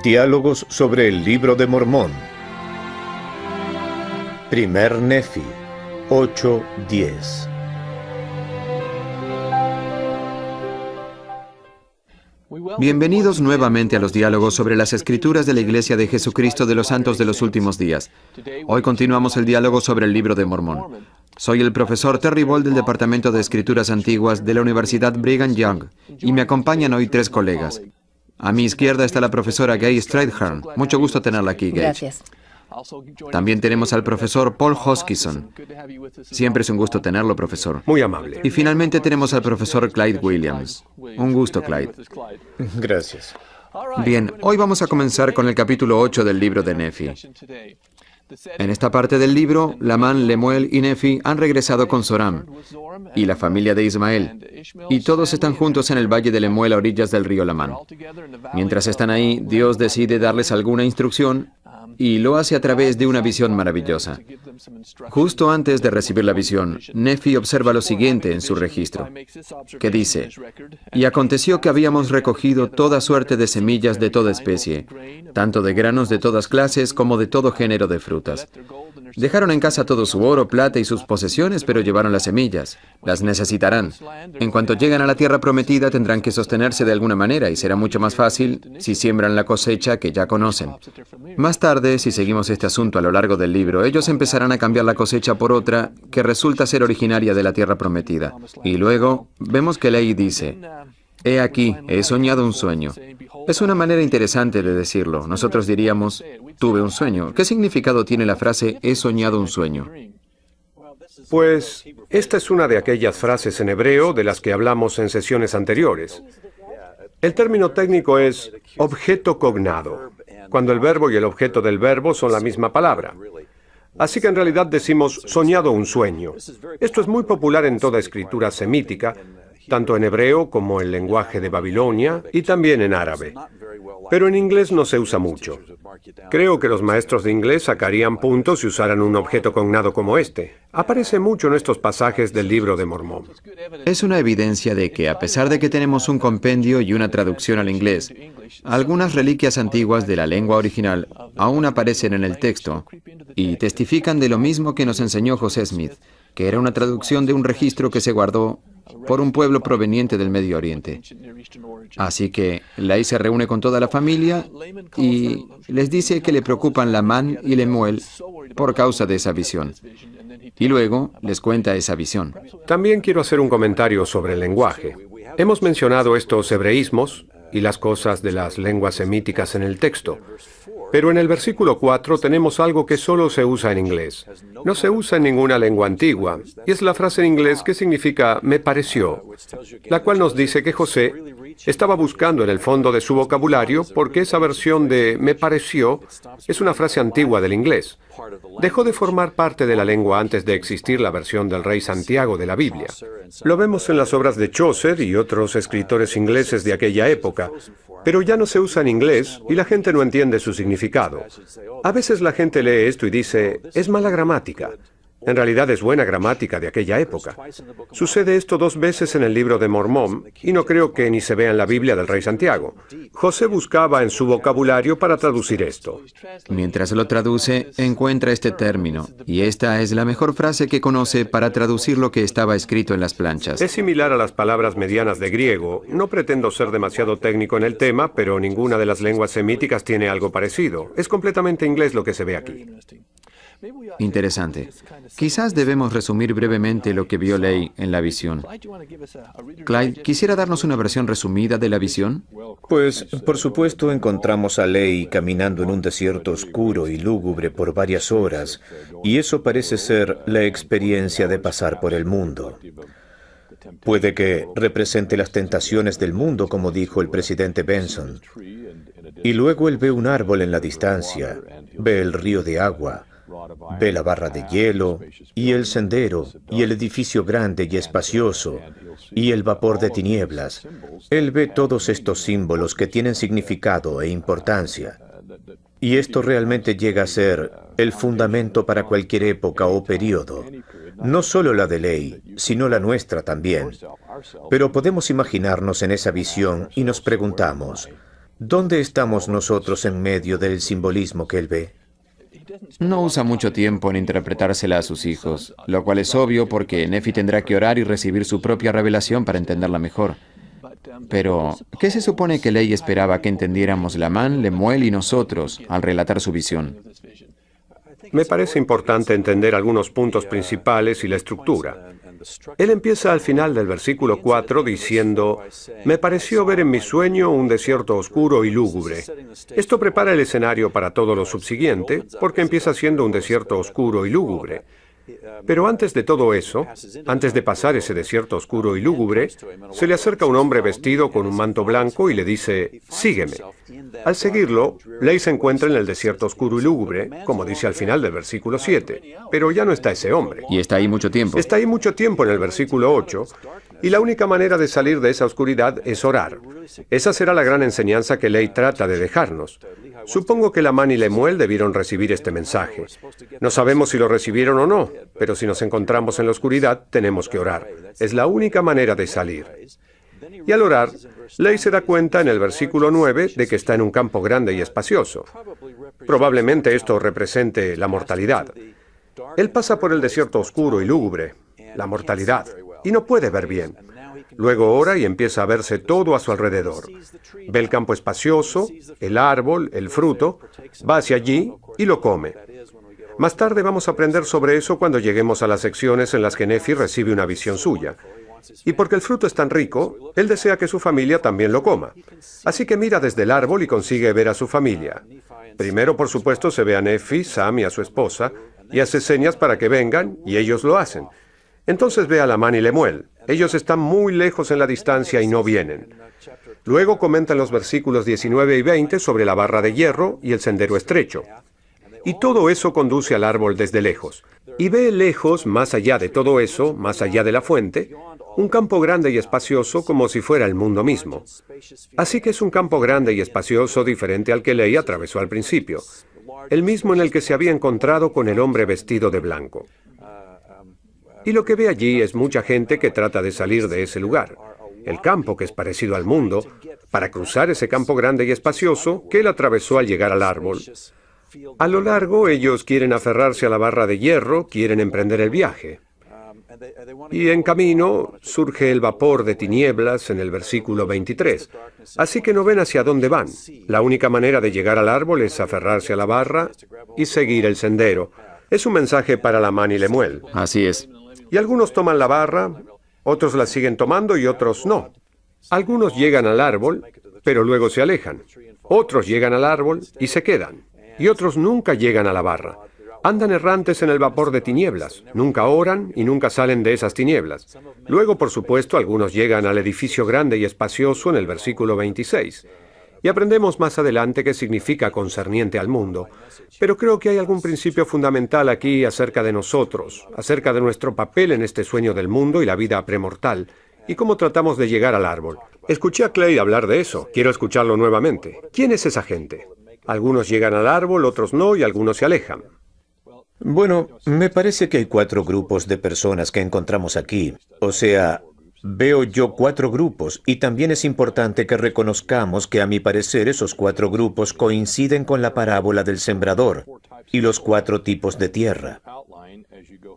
Diálogos sobre el Libro de Mormón. Primer Nefi, 8:10. Bienvenidos nuevamente a los diálogos sobre las Escrituras de la Iglesia de Jesucristo de los Santos de los Últimos Días. Hoy continuamos el diálogo sobre el Libro de Mormón. Soy el profesor Terry Ball del Departamento de Escrituras Antiguas de la Universidad Brigham Young y me acompañan hoy 3 colegas. A mi izquierda está la profesora Gay Stradhern. Mucho gusto tenerla aquí, Gay. Gracias. También tenemos al profesor Paul Hoskisson. Siempre es un gusto tenerlo, profesor. Muy amable. Y finalmente tenemos al profesor Clyde Williams. Un gusto, Clyde. Gracias. Bien, hoy vamos a comenzar con el capítulo 8 del libro de Nefi. En esta parte del libro, Lamán, Lemuel y Nefi han regresado con Zoram y la familia de Ismael, y todos están juntos en el valle de Lemuel a orillas del río Lamán. Mientras están ahí, Dios decide darles alguna instrucción y lo hace a través de una visión maravillosa. Justo antes de recibir la visión, Nefi observa lo siguiente en su registro, que dice: «Y aconteció que habíamos recogido toda suerte de semillas de toda especie, tanto de granos de todas clases como de todo género de frutas. Dejaron en casa todo su oro, plata y sus posesiones, pero llevaron las semillas. Las necesitarán. En cuanto lleguen a la tierra prometida, tendrán que sostenerse de alguna manera y será mucho más fácil si siembran la cosecha que ya conocen. Más tarde, si seguimos este asunto a lo largo del libro, ellos empezarán a cambiar la cosecha por otra que resulta ser originaria de la tierra prometida. Y luego, vemos que Ley dice: «He aquí, he soñado un sueño». Es una manera interesante de decirlo. Nosotros diríamos: «Tuve un sueño». ¿Qué significado tiene la frase «he soñado un sueño»? Pues esta es una de aquellas frases en hebreo de las que hablamos en sesiones anteriores. El término técnico es objeto cognado, cuando el verbo y el objeto del verbo son la misma palabra. Así que en realidad decimos soñado un sueño. Esto es muy popular en toda escritura semítica, tanto en hebreo como en lenguaje de Babilonia y también en árabe. Pero en inglés no se usa mucho. Creo que los maestros de inglés sacarían puntos si usaran un objeto cognado como este. Aparece mucho en estos pasajes del Libro de Mormón. Es una evidencia de que, a pesar de que tenemos un compendio y una traducción al inglés, algunas reliquias antiguas de la lengua original aún aparecen en el texto y testifican de lo mismo que nos enseñó José Smith, que era una traducción de un registro que se guardó por un pueblo proveniente del Medio Oriente. Así que Ley se reúne con toda la familia y les dice que le preocupan Lamán y Lemuel por causa de esa visión. Y luego les cuenta esa visión. También quiero hacer un comentario sobre el lenguaje. Hemos mencionado estos hebreísmos y las cosas de las lenguas semíticas en el texto. Pero en el versículo 4 tenemos algo que solo se usa en inglés. No se usa en ninguna lengua antigua, y es la frase en inglés que significa «me pareció», la cual nos dice que José estaba buscando en el fondo de su vocabulario porque esa versión de «me pareció» es una frase antigua del inglés. Dejó de formar parte de la lengua antes de existir la versión del rey Santiago de la Biblia. Lo vemos en las obras de Chaucer y otros escritores ingleses de aquella época, pero ya no se usa en inglés y la gente no entiende su significado. A veces la gente lee esto y dice, es mala gramática. En realidad es buena gramática de aquella época. Sucede esto 2 veces en el Libro de Mormón, y no creo que ni se vea en la Biblia del rey Santiago. José buscaba en su vocabulario para traducir esto. Mientras lo traduce, encuentra este término, y esta es la mejor frase que conoce para traducir lo que estaba escrito en las planchas. Es similar a las palabras medianas de griego. No pretendo ser demasiado técnico en el tema, pero ninguna de las lenguas semíticas tiene algo parecido. Es completamente inglés lo que se ve aquí. Interesante. Quizás debemos resumir brevemente lo que vio Ley en la visión. Clyde, ¿quisiera darnos una versión resumida de la visión? Pues, por supuesto, encontramos a Ley caminando en un desierto oscuro y lúgubre por varias horas, y eso parece ser la experiencia de pasar por el mundo. Puede que represente las tentaciones del mundo, como dijo el presidente Benson. Y luego él ve un árbol en la distancia, ve el río de agua, ve la barra de hielo, y el sendero, y el edificio grande y espacioso, y el vapor de tinieblas. Él ve todos estos símbolos que tienen significado e importancia. Y esto realmente llega a ser el fundamento para cualquier época o período. No solo la de Ley, sino la nuestra también. Pero podemos imaginarnos en esa visión y nos preguntamos, ¿Dónde estamos nosotros en medio del simbolismo que él ve? No usa mucho tiempo en interpretársela a sus hijos, lo cual es obvio porque Nefi tendrá que orar y recibir su propia revelación para entenderla mejor. Pero, ¿qué se supone que Ley esperaba que entendiéramos Lamán, Lemuel y nosotros al relatar su visión? Me parece importante entender algunos puntos principales y la estructura. Él empieza al final del versículo 4 diciendo, «Me pareció ver en mi sueño un desierto oscuro y lúgubre». Esto prepara el escenario para todo lo subsiguiente, porque empieza siendo un desierto oscuro y lúgubre. Pero antes de todo eso, antes de pasar ese desierto oscuro y lúgubre, se le acerca un hombre vestido con un manto blanco y le dice, «Sígueme». Al seguirlo, Ley se encuentra en el desierto oscuro y lúgubre, como dice al final del versículo 7, pero ya no está ese hombre. Y está ahí mucho tiempo. Está ahí mucho tiempo en el versículo 8, y la única manera de salir de esa oscuridad es orar. Esa será la gran enseñanza que Ley trata de dejarnos. Supongo que Lamán y Lemuel debieron recibir este mensaje. No sabemos si lo recibieron o no, pero si nos encontramos en la oscuridad, tenemos que orar. Es la única manera de salir. Y al orar, Ley se da cuenta en el versículo 9 de que está en un campo grande y espacioso. Probablemente esto represente la mortalidad. Él pasa por el desierto oscuro y lúgubre, la mortalidad, y no puede ver bien. Luego ora y empieza a verse todo a su alrededor. Ve el campo espacioso, el árbol, el fruto, va hacia allí y lo come. Más tarde vamos a aprender sobre eso cuando lleguemos a las secciones en las que Nefi recibe una visión suya. Y porque el fruto es tan rico, él desea que su familia también lo coma. Así que mira desde el árbol y consigue ver a su familia. Primero, por supuesto, se ve a Nefi, Sam y a su esposa, y hace señas para que vengan, y ellos lo hacen. Entonces ve a Lamán y Lemuel. Ellos están muy lejos en la distancia y no vienen. Luego comentan los versículos 19 y 20 sobre la barra de hierro y el sendero estrecho. Y todo eso conduce al árbol desde lejos. Y ve lejos, más allá de todo eso, más allá de la fuente, un campo grande y espacioso como si fuera el mundo mismo. Así que es un campo grande y espacioso diferente al que Ley atravesó al principio, el mismo en el que se había encontrado con el hombre vestido de blanco. Y lo que ve allí es mucha gente que trata de salir de ese lugar, el campo que es parecido al mundo, para cruzar ese campo grande y espacioso que él atravesó al llegar al árbol. A lo largo, ellos quieren aferrarse a la barra de hierro, quieren emprender el viaje. Y en camino surge el vapor de tinieblas en el versículo 23. Así que no ven hacia dónde van. La única manera de llegar al árbol es aferrarse a la barra y seguir el sendero. Es un mensaje para Lamán y Lemuel. Así es. Y algunos toman la barra, otros la siguen tomando y otros no. Algunos llegan al árbol, pero luego se alejan. Otros llegan al árbol y se quedan. Y otros nunca llegan a la barra. Andan errantes en el vapor de tinieblas, nunca oran y nunca salen de esas tinieblas. Luego, por supuesto, algunos llegan al edificio grande y espacioso en el versículo 26. Y aprendemos más adelante qué significa concerniente al mundo. Pero creo que hay algún principio fundamental aquí acerca de nosotros, acerca de nuestro papel en este sueño del mundo y la vida premortal, y cómo tratamos de llegar al árbol. Escuché a Clay hablar de eso, quiero escucharlo nuevamente. ¿Quién es esa gente? Algunos llegan al árbol, otros no, y algunos se alejan. Bueno, me parece que hay 4 grupos de personas que encontramos aquí. O sea, veo yo 4 grupos, y también es importante que reconozcamos que a mi parecer esos 4 grupos coinciden con la parábola del sembrador y los 4 tipos de tierra.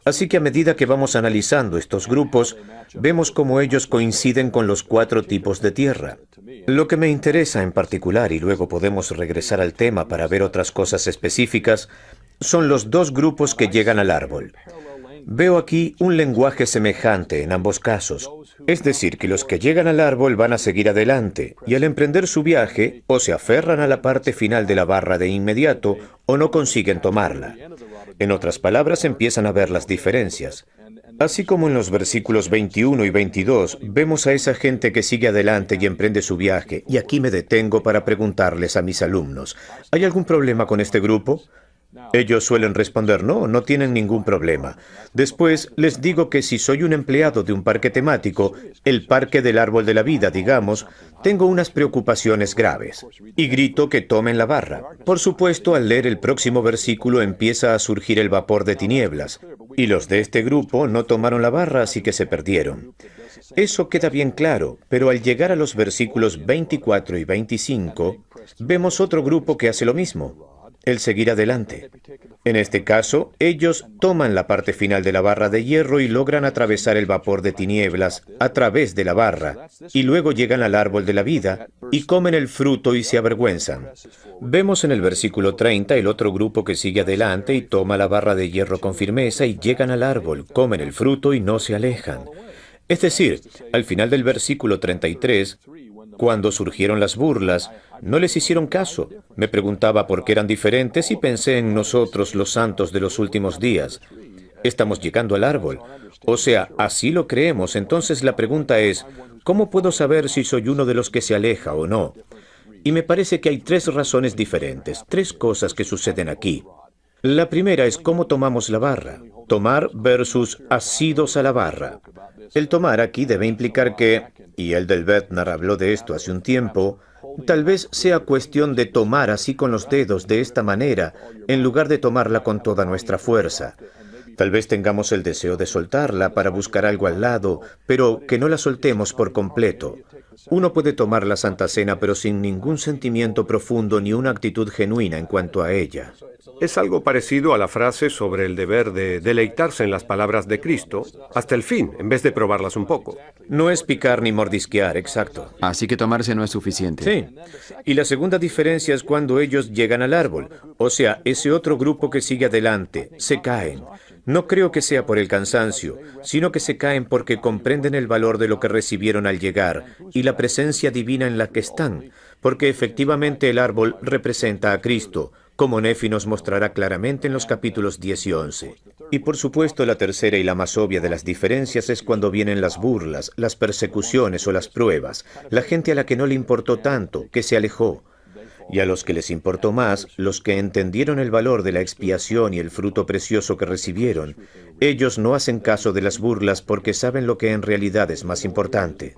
Así que a medida que vamos analizando estos grupos, vemos cómo ellos coinciden con los 4 tipos de tierra. Lo que me interesa en particular, y luego podemos regresar al tema para ver otras cosas específicas, son los 2 grupos que llegan al árbol. Veo aquí un lenguaje semejante en ambos casos. Es decir, que los que llegan al árbol van a seguir adelante, y al emprender su viaje, o se aferran a la parte final de la barra de inmediato, o no consiguen tomarla. En otras palabras, empiezan a ver las diferencias. Así como en los versículos 21 y 22, vemos a esa gente que sigue adelante y emprende su viaje, y aquí me detengo para preguntarles a mis alumnos, ¿hay algún problema con este grupo? Ellos suelen responder, no, no tienen ningún problema. Después les digo que si soy un empleado de un parque temático, el parque del árbol de la vida, digamos, tengo unas preocupaciones graves. Y grito que tomen la barra. Por supuesto, al leer el próximo versículo empieza a surgir el vapor de tinieblas. Y los de este grupo no tomaron la barra, así que se perdieron. Eso queda bien claro, pero al llegar a los versículos 24 y 25, vemos otro grupo que hace lo mismo, el seguir adelante. En este caso, ellos toman la parte final de la barra de hierro y logran atravesar el vapor de tinieblas a través de la barra, y luego llegan al árbol de la vida y comen el fruto y se avergüenzan. Vemos en el versículo 30 el otro grupo que sigue adelante y toma la barra de hierro con firmeza y llegan al árbol, comen el fruto y no se alejan. Es decir, al final del versículo 33, cuando surgieron las burlas, no les hicieron caso. Me preguntaba por qué eran diferentes y pensé en nosotros, los santos de los últimos días. Estamos llegando al árbol. O sea, así lo creemos. Entonces la pregunta es, ¿cómo puedo saber si soy uno de los que se aleja o no? Y me parece que hay tres razones diferentes, tres cosas que suceden aquí. La primera es cómo tomamos la barra. Tomar versus asidos a la barra. El tomar aquí debe implicar que, y Eldel Bednar habló de esto hace un tiempo, tal vez sea cuestión de tomar así con los dedos de esta manera, en lugar de tomarla con toda nuestra fuerza. Tal vez tengamos el deseo de soltarla para buscar algo al lado, pero que no la soltemos por completo. Uno puede tomar la Santa Cena, pero sin ningún sentimiento profundo ni una actitud genuina en cuanto a ella. Es algo parecido a la frase sobre el deber de deleitarse en las palabras de Cristo hasta el fin, en vez de probarlas un poco. No es picar ni mordisquear, exacto. Así que tomarse no es suficiente. Sí. Y la segunda diferencia es cuando ellos llegan al árbol. O sea, ese otro grupo que sigue adelante, se caen. No creo que sea por el cansancio, sino que se caen porque comprenden el valor de lo que recibieron al llegar y la presencia divina en la que están, porque efectivamente el árbol representa a Cristo, como Nefi nos mostrará claramente en los capítulos 10 y 11. Y por supuesto la tercera y la más obvia de las diferencias es cuando vienen las burlas, las persecuciones o las pruebas, la gente a la que no le importó tanto, que se alejó. Y a los que les importó más, los que entendieron el valor de la expiación y el fruto precioso que recibieron, ellos no hacen caso de las burlas porque saben lo que en realidad es más importante.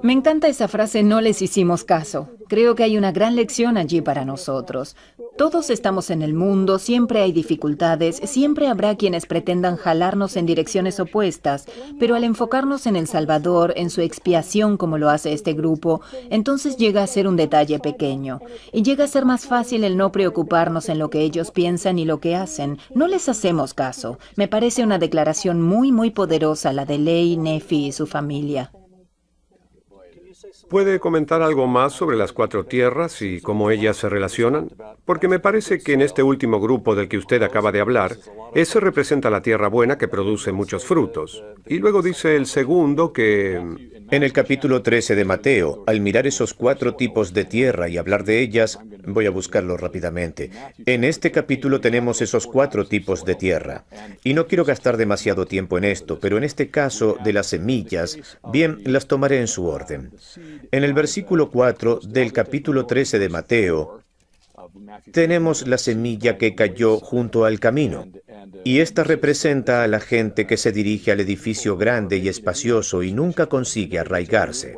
Me encanta esa frase, no les hicimos caso. Creo que hay una gran lección allí para nosotros. Todos estamos en el mundo, siempre hay dificultades, siempre habrá quienes pretendan jalarnos en direcciones opuestas, pero al enfocarnos en el Salvador, en su expiación como lo hace este grupo, entonces llega a ser un detalle pequeño. Y llega a ser más fácil el no preocuparnos en lo que ellos piensan y lo que hacen. No les hacemos caso. Me parece una declaración muy poderosa la de Lehi, Nefi y su familia. ¿Puede comentar algo más sobre las cuatro tierras y cómo ellas se relacionan? Porque me parece que en este último grupo del que usted acaba de hablar, ese representa la tierra buena que produce muchos frutos. Y luego dice el segundo que... En el capítulo 13 de Mateo, al mirar esos cuatro tipos de tierra y hablar de ellas, voy a buscarlo rápidamente. En este capítulo tenemos esos cuatro tipos de tierra. Y no quiero gastar demasiado tiempo en esto, pero en este caso de las semillas, bien, las tomaré en su orden. En el versículo 4 del capítulo 13 de Mateo, tenemos la semilla que cayó junto al camino, y esta representa a la gente que se dirige al edificio grande y espacioso y nunca consigue arraigarse.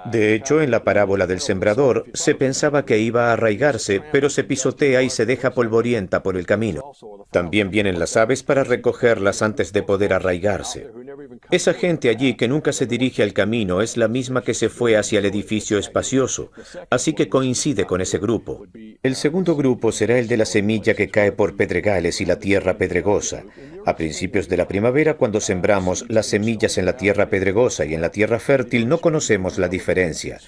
De hecho, en la parábola del sembrador, se pensaba que iba a arraigarse, pero se pisotea y se deja polvorienta por el camino. También vienen las aves para recogerlas antes de poder arraigarse. Esa gente allí que nunca se dirige al camino es la misma que se fue hacia el edificio espacioso, así que coincide con ese grupo. El segundo grupo será el de la semilla que cae por pedregales y la tierra pedregosa. A principios de la primavera, cuando sembramos las semillas en la tierra pedregosa y en la tierra fértil, no conocemos la diferencia.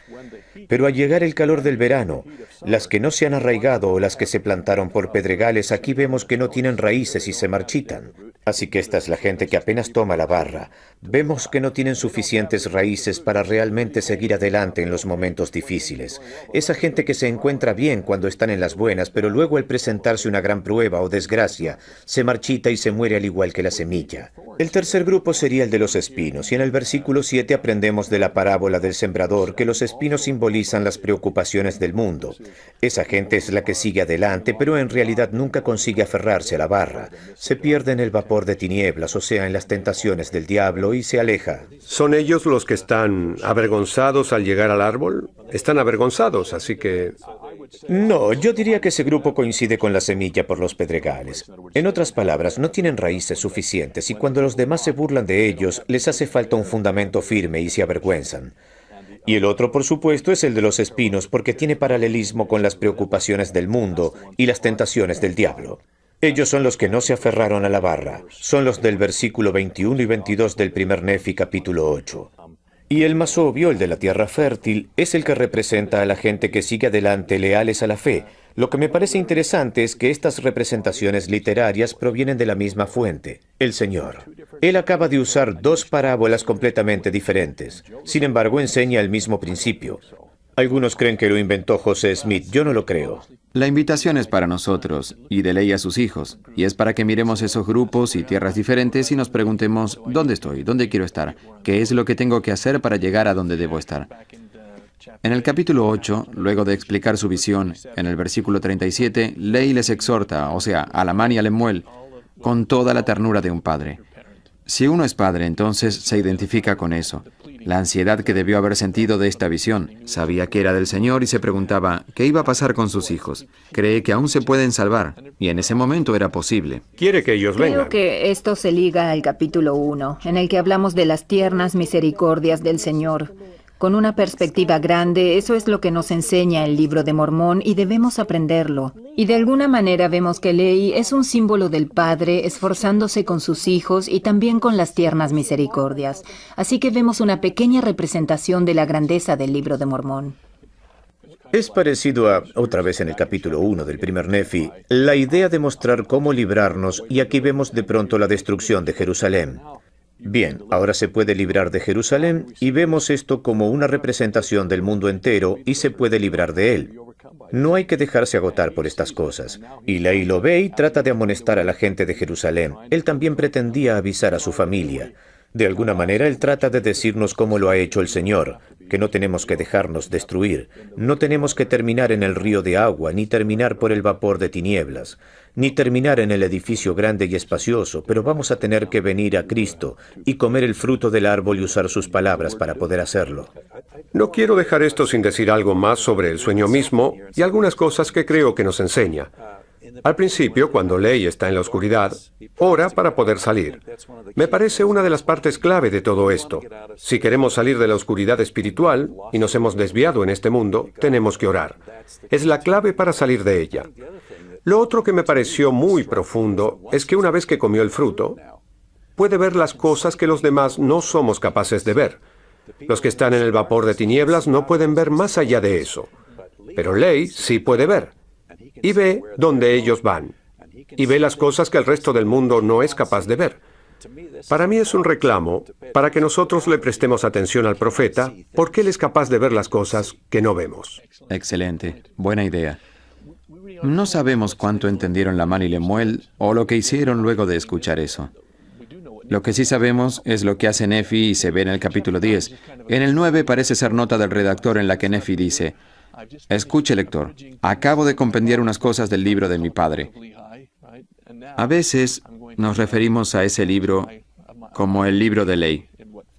Pero al llegar el calor del verano, las que no se han arraigado o las que se plantaron por pedregales, aquí vemos que no tienen raíces y se marchitan. Así que esta es la gente que apenas toma la barra. Vemos que no tienen suficientes raíces para realmente seguir adelante en los momentos difíciles. Esa gente que se encuentra bien cuando están en las buenas, pero luego al presentarse una gran prueba o desgracia, se marchita y se muere al igual que la semilla. El tercer grupo sería el de los espinos, y en el versículo 7 aprendemos de la parábola del sembrador que los espinos simbolizan las preocupaciones del mundo. Esa gente es la que sigue adelante, pero en realidad nunca consigue aferrarse a la barra. Se pierde en el vapor de tinieblas, o sea, en las tentaciones del diablo, y se aleja. ¿Son ellos los que están avergonzados al llegar al árbol? Están avergonzados, así que... No, yo diría que ese grupo coincide con la semilla por los pedregales. En otras palabras, no tienen raíces suficientes y cuando los demás se burlan de ellos, les hace falta un fundamento firme y se avergüenzan. Y el otro, por supuesto, es el de los espinos porque tiene paralelismo con las preocupaciones del mundo y las tentaciones del diablo. Ellos son los que no se aferraron a la barra. Son los del versículo 21 y 22 del primer Nefi capítulo 8. Y el más obvio, el de la tierra fértil, es el que representa a la gente que sigue adelante leales a la fe. Lo que me parece interesante es que estas representaciones literarias provienen de la misma fuente, el Señor. Él acaba de usar dos parábolas completamente diferentes. Sin embargo, enseña el mismo principio. Algunos creen que lo inventó José Smith. Yo no lo creo. La invitación es para nosotros, y de ley a sus hijos, y es para que miremos esos grupos y tierras diferentes y nos preguntemos, ¿dónde estoy? ¿Dónde quiero estar? ¿Qué es lo que tengo que hacer para llegar a donde debo estar? En el capítulo 8, luego de explicar su visión, en el versículo 37, Ley les exhorta, o sea, a Lamán y a Lemuel, con toda la ternura de un padre. Si uno es padre, entonces se identifica con eso. La ansiedad que debió haber sentido de esta visión. Sabía que era del Señor y se preguntaba, ¿qué iba a pasar con sus hijos? Cree que aún se pueden salvar, y en ese momento era posible. Quiere que ellos vengan. Creo que esto se liga al capítulo 1, en el que hablamos de las tiernas misericordias del Señor. Con una perspectiva grande, eso es lo que nos enseña el libro de Mormón y debemos aprenderlo. Y de alguna manera vemos que Ley es un símbolo del Padre esforzándose con sus hijos y también con las tiernas misericordias. Así que vemos una pequeña representación de la grandeza del libro de Mormón. Es parecido a, otra vez en el capítulo 1 del primer Nefi, la idea de mostrar cómo librarnos, y aquí vemos de pronto la destrucción de Jerusalén. Bien, ahora se puede librar de Jerusalén y vemos esto como una representación del mundo entero y se puede librar de él. No hay que dejarse agotar por estas cosas. Y Ley lo ve y trata de amonestar a la gente de Jerusalén. Él también pretendía avisar a su familia. De alguna manera, él trata de decirnos cómo lo ha hecho el Señor, que no tenemos que dejarnos destruir, no tenemos que terminar en el río de agua, ni terminar por el vapor de tinieblas, ni terminar en el edificio grande y espacioso, pero vamos a tener que venir a Cristo y comer el fruto del árbol y usar sus palabras para poder hacerlo. No quiero dejar esto sin decir algo más sobre el sueño mismo y algunas cosas que creo que nos enseña. Al principio, cuando Ley está en la oscuridad, ora para poder salir. Me parece una de las partes clave de todo esto. Si queremos salir de la oscuridad espiritual y nos hemos desviado en este mundo, tenemos que orar. Es la clave para salir de ella. Lo otro que me pareció muy profundo es que una vez que comió el fruto, puede ver las cosas que los demás no somos capaces de ver. Los que están en el vapor de tinieblas no pueden ver más allá de eso. Pero Ley sí puede ver. Y ve dónde ellos van. Y ve las cosas que el resto del mundo no es capaz de ver. Para mí es un reclamo para que nosotros le prestemos atención al profeta, porque él es capaz de ver las cosas que no vemos. Excelente, buena idea. No sabemos cuánto entendieron Lamán y Lemuel o lo que hicieron luego de escuchar eso. Lo que sí sabemos es lo que hace Nefi y se ve en el capítulo 10. En el 9 parece ser nota del redactor en la que Nefi dice: escuche, lector, acabo de compendiar unas cosas del libro de mi padre. A veces nos referimos a ese libro como el libro de Ley.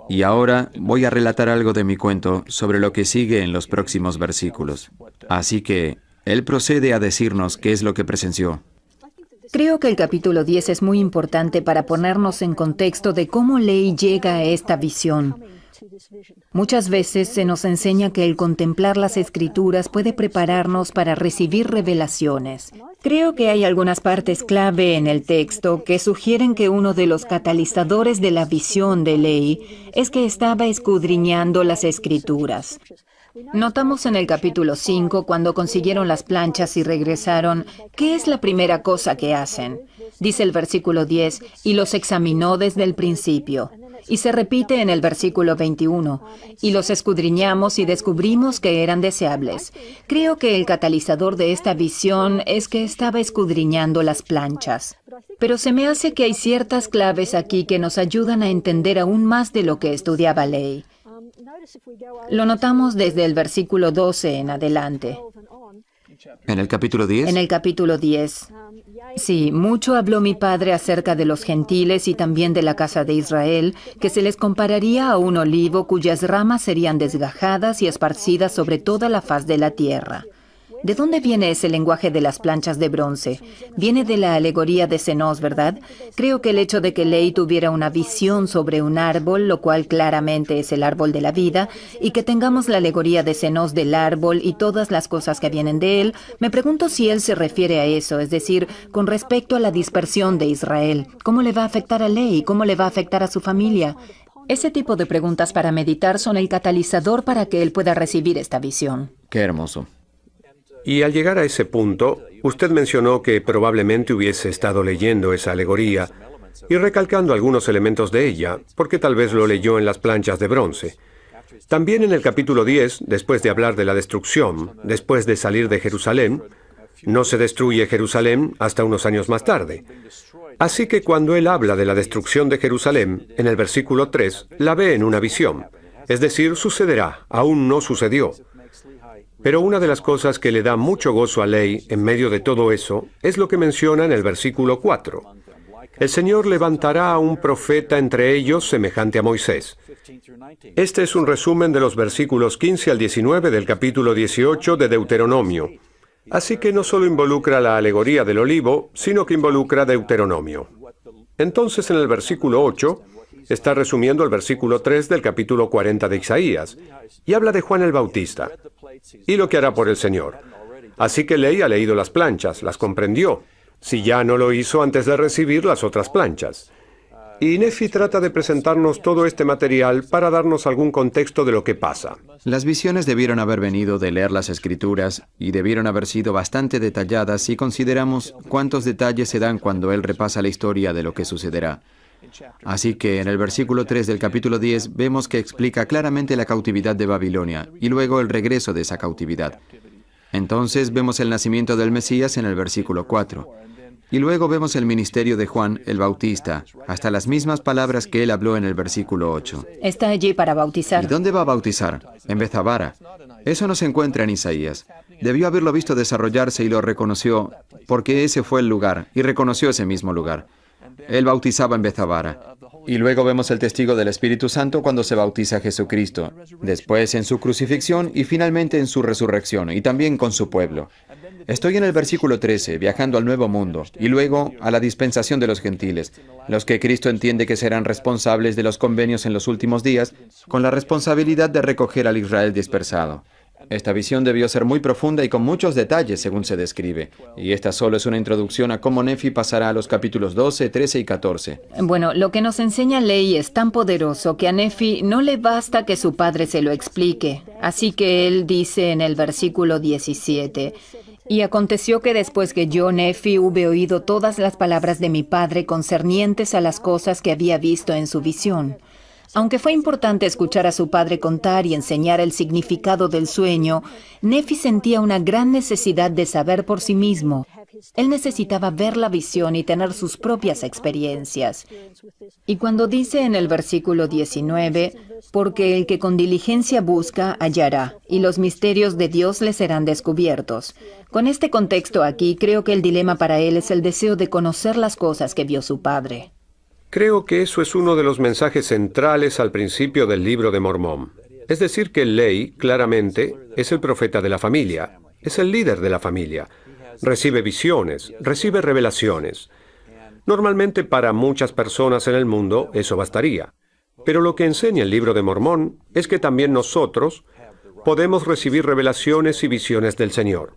Y ahora voy a relatar algo de mi cuento sobre lo que sigue en los próximos versículos. Así que él procede a decirnos qué es lo que presenció. Creo que el capítulo 10 es muy importante para ponernos en contexto de cómo Ley llega a esta visión. Muchas veces se nos enseña que el contemplar las Escrituras puede prepararnos para recibir revelaciones. Creo que hay algunas partes clave en el texto que sugieren que uno de los catalizadores de la visión de Ley es que estaba escudriñando las Escrituras. Notamos en el capítulo 5, cuando consiguieron las planchas y regresaron, ¿qué es la primera cosa que hacen? Dice el versículo 10, y los examinó desde el principio. Y se repite en el versículo 21, y los escudriñamos y descubrimos que eran deseables. Creo que el catalizador de esta visión es que estaba escudriñando las planchas. Pero se me hace que hay ciertas claves aquí que nos ayudan a entender aún más de lo que estudiaba Ley. Lo notamos desde el versículo 12 en adelante. ¿En el capítulo 10? En el capítulo 10. Sí, mucho habló mi padre acerca de los gentiles y también de la casa de Israel, que se les compararía a un olivo cuyas ramas serían desgajadas y esparcidas sobre toda la faz de la tierra. ¿De dónde viene ese lenguaje de las planchas de bronce? Viene de la alegoría de Senos, ¿verdad? Creo que el hecho de que Ley tuviera una visión sobre un árbol, lo cual claramente es el árbol de la vida, y que tengamos la alegoría de Senos del árbol y todas las cosas que vienen de él, me pregunto si él se refiere a eso, es decir, con respecto a la dispersión de Israel. ¿Cómo le va a afectar a Ley? ¿Cómo le va a afectar a su familia? Ese tipo de preguntas para meditar son el catalizador para que él pueda recibir esta visión. Qué hermoso. Y al llegar a ese punto, usted mencionó que probablemente hubiese estado leyendo esa alegoría y recalcando algunos elementos de ella, porque tal vez lo leyó en las planchas de bronce. También en el capítulo 10, después de hablar de la destrucción, después de salir de Jerusalén, no se destruye Jerusalén hasta unos años más tarde. Así que cuando él habla de la destrucción de Jerusalén, en el versículo 3, la ve en una visión. Es decir, sucederá, aún no sucedió. Pero una de las cosas que le da mucho gozo a Ley en medio de todo eso es lo que menciona en el versículo 4. El Señor levantará a un profeta entre ellos semejante a Moisés. Este es un resumen de los versículos 15 al 19 del capítulo 18 de Deuteronomio. Así que no solo involucra la alegoría del olivo, sino que involucra Deuteronomio. Entonces en el versículo 8 está resumiendo el versículo 3 del capítulo 40 de Isaías, y habla de Juan el Bautista, y lo que hará por el Señor. Así que Ley ha leído las planchas, las comprendió, si ya no lo hizo antes de recibir las otras planchas. Y Nefi trata de presentarnos todo este material para darnos algún contexto de lo que pasa. Las visiones debieron haber venido de leer las Escrituras y debieron haber sido bastante detalladas si consideramos cuántos detalles se dan cuando él repasa la historia de lo que sucederá. Así que en el versículo 3 del capítulo 10 vemos que explica claramente la cautividad de Babilonia y luego el regreso de esa cautividad. Entonces vemos el nacimiento del Mesías en el versículo 4. Y luego vemos el ministerio de Juan el Bautista, hasta las mismas palabras que él habló en el versículo 8. Está allí para bautizar. ¿Y dónde va a bautizar? En Bethbara. Eso no se encuentra en Isaías. Debió haberlo visto desarrollarse y lo reconoció, porque ese fue el lugar, y reconoció ese mismo lugar. Él bautizaba en Bethbara. Y luego vemos el testigo del Espíritu Santo cuando se bautiza a Jesucristo, después en su crucifixión y finalmente en su resurrección, y también con su pueblo. Estoy en el versículo 13, viajando al nuevo mundo, y luego a la dispensación de los gentiles, los que Cristo entiende que serán responsables de los convenios en los últimos días, con la responsabilidad de recoger al Israel dispersado. Esta visión debió ser muy profunda y con muchos detalles, según se describe. Y esta solo es una introducción a cómo Nefi pasará a los capítulos 12, 13 y 14. Bueno, lo que nos enseña Ley es tan poderoso que a Nefi no le basta que su padre se lo explique. Así que él dice en el versículo 17... Y aconteció que después que yo, Nefi, hube oído todas las palabras de mi padre concernientes a las cosas que había visto en su visión. Aunque fue importante escuchar a su padre contar y enseñar el significado del sueño, Nefi sentía una gran necesidad de saber por sí mismo. Él necesitaba ver la visión y tener sus propias experiencias. Y cuando dice en el versículo 19, porque el que con diligencia busca, hallará, y los misterios de Dios le serán descubiertos. Con este contexto aquí, creo que el dilema para él es el deseo de conocer las cosas que vio su padre. Creo que eso es uno de los mensajes centrales al principio del libro de Mormón. Es decir, que Ley, claramente, es el profeta de la familia, es el líder de la familia. Recibe visiones, recibe revelaciones. Normalmente para muchas personas en el mundo eso bastaría. Pero lo que enseña el libro de Mormón es que también nosotros podemos recibir revelaciones y visiones del Señor.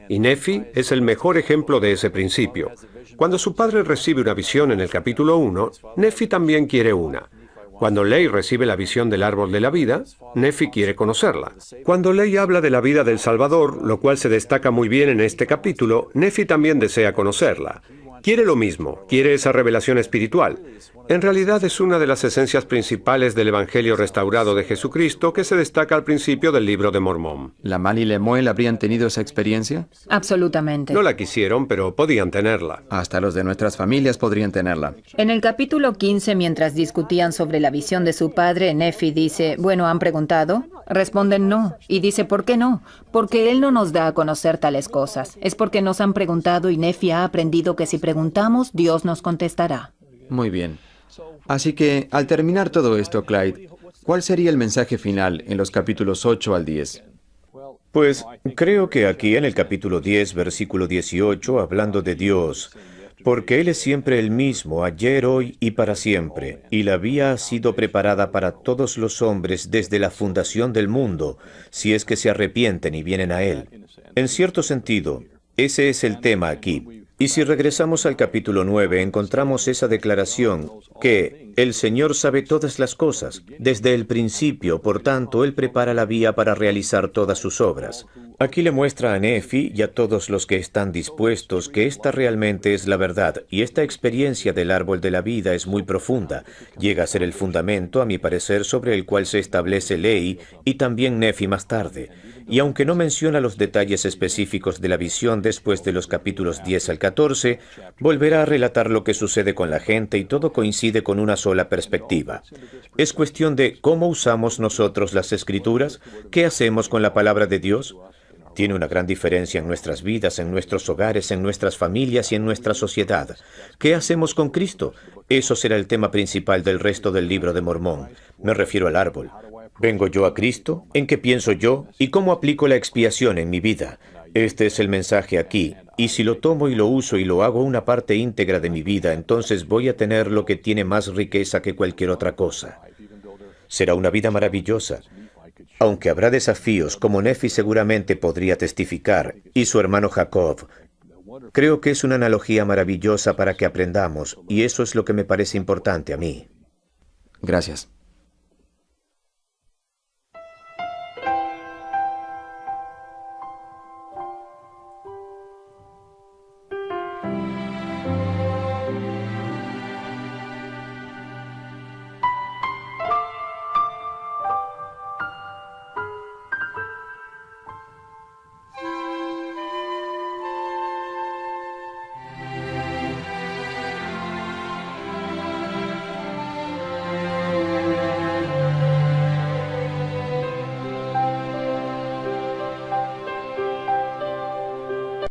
Y Nefi es el mejor ejemplo de ese principio. Cuando su padre recibe una visión en el capítulo 1, Nefi también quiere una. Cuando Ley recibe la visión del árbol de la vida, Nefi quiere conocerla. Cuando Ley habla de la vida del Salvador, lo cual se destaca muy bien en este capítulo, Nefi también desea conocerla. Quiere lo mismo, quiere esa revelación espiritual. En realidad es una de las esencias principales del Evangelio restaurado de Jesucristo que se destaca al principio del libro de Mormón. ¿Lamán y Lemuel habrían tenido esa experiencia? Absolutamente. No la quisieron, pero podían tenerla. Hasta los de nuestras familias podrían tenerla. En el capítulo 15, mientras discutían sobre la visión de su padre, Nefi dice, bueno, ¿han preguntado? Responden no. Y dice, ¿por qué no? Porque él no nos da a conocer tales cosas. Es porque nos han preguntado y Nefi ha aprendido que si preguntamos, Dios nos contestará. Muy bien. Así que, al terminar todo esto, Clyde, ¿cuál sería el mensaje final en los capítulos 8 al 10? Pues creo que aquí en el capítulo 10, versículo 18, hablando de Dios, porque Él es siempre el mismo, ayer, hoy y para siempre, y la vía ha sido preparada para todos los hombres desde la fundación del mundo, si es que se arrepienten y vienen a Él. En cierto sentido, ese es el tema aquí. Y si regresamos al capítulo 9, encontramos esa declaración que el Señor sabe todas las cosas. Desde el principio, por tanto, Él prepara la vía para realizar todas sus obras. Aquí le muestra a Nefi y a todos los que están dispuestos que esta realmente es la verdad, y esta experiencia del árbol de la vida es muy profunda. Llega a ser el fundamento, a mi parecer, sobre el cual se establece Ley y también Nefi más tarde. Y aunque no menciona los detalles específicos de la visión después de los capítulos 10 al 14, volverá a relatar lo que sucede con la gente y todo coincide con una sola perspectiva. Es cuestión de cómo usamos nosotros las Escrituras, qué hacemos con la palabra de Dios. Tiene una gran diferencia en nuestras vidas, en nuestros hogares, en nuestras familias y en nuestra sociedad. ¿Qué hacemos con Cristo? Eso será el tema principal del resto del libro de Mormón. Me refiero al árbol. ¿Vengo yo a Cristo? ¿En qué pienso yo? ¿Y cómo aplico la expiación en mi vida? Este es el mensaje aquí, y si lo tomo y lo uso y lo hago una parte íntegra de mi vida, entonces voy a tener lo que tiene más riqueza que cualquier otra cosa. Será una vida maravillosa. Aunque habrá desafíos, como Nefi seguramente podría testificar, y su hermano Jacob. Creo que es una analogía maravillosa para que aprendamos, y eso es lo que me parece importante a mí. Gracias.